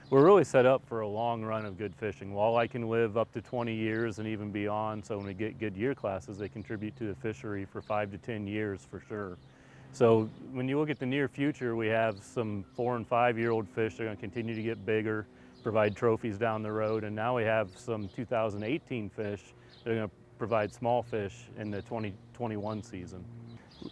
We're really set up for a long run of good fishing. Walleye can live up to 20 years and even beyond, so when we get good year classes, they contribute to the fishery for 5 to 10 years for sure. So when you look at the near future, we have some 4 and 5-year-old fish that are going to continue to get bigger, provide trophies down the road, and now we have some 2018 fish that are going to provide small fish in the 2021 season.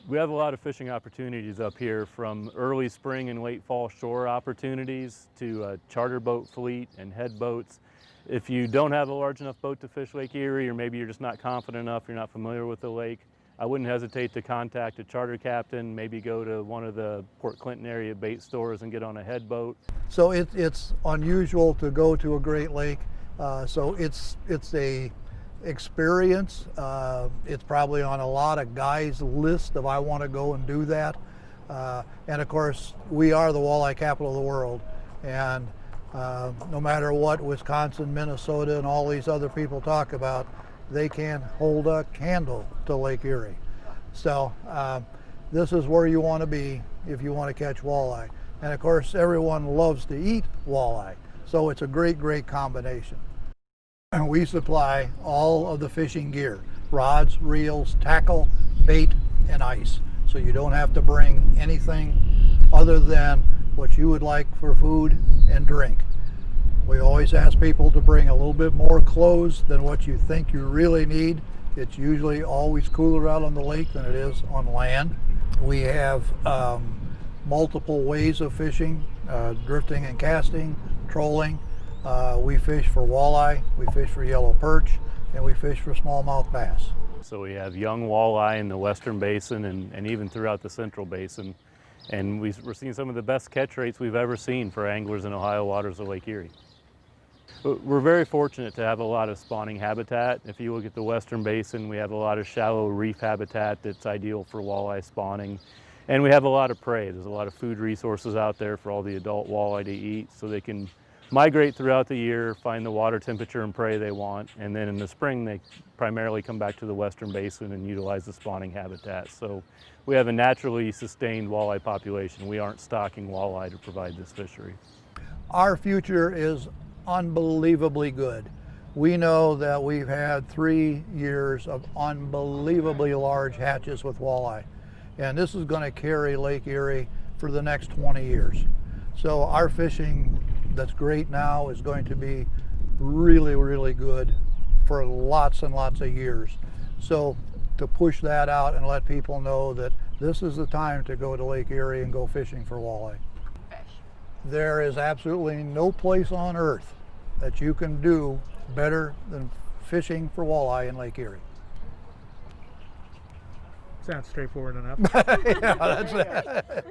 We have a lot of fishing opportunities up here, from early spring and late fall shore opportunities to a charter boat fleet and head boats. If you don't have a large enough boat to fish Lake Erie, or maybe you're just not confident enough, you're not familiar with the lake, I wouldn't hesitate to contact a charter captain, maybe go to one of the Port Clinton area bait stores and get on a head boat. So it's unusual to go to a Great Lake, so it's a experience. It's probably on a lot of guys' list of I want to go and do that. And of course, we are the walleye capital of the world. And no matter what Wisconsin, Minnesota, and all these other people talk about, they can't hold a candle to Lake Erie. So this is where you want to be if you want to catch walleye. And of course, everyone loves to eat walleye. So it's a great, great combination. And we supply all of the fishing gear: rods, reels, tackle, bait, and ice. So you don't have to bring anything other than what you would like for food and drink. We always ask people to bring a little bit more clothes than what you think you really need. It's usually always cooler out on the lake than it is on land. We have multiple ways of fishing: drifting and casting, trolling. We fish for walleye, we fish for yellow perch, and we fish for smallmouth bass. So we have young walleye in the western basin and even throughout the central basin. And we're seeing some of the best catch rates we've ever seen for anglers in Ohio waters of Lake Erie. We're very fortunate to have a lot of spawning habitat. If you look at the western basin, we have a lot of shallow reef habitat that's ideal for walleye spawning. And we have a lot of prey. There's a lot of food resources out there for all the adult walleye to eat, so they can migrate throughout the year, find the water temperature and prey they want, and then in the spring they primarily come back to the western basin and utilize the spawning habitat. So we have a naturally sustained walleye population. We aren't stocking walleye to provide this fishery. Our future is unbelievably good. We know that we've had 3 years of unbelievably large hatches with walleye, and this is going to carry Lake Erie for the next 20 years. So our fishing that's great now is going to be really, really good for lots and lots of years. So to push that out and let people know that this is the time to go to Lake Erie and go fishing for walleye. There is absolutely no place on earth that you can do better than fishing for walleye in Lake Erie. Sounds straightforward enough. Yeah, that's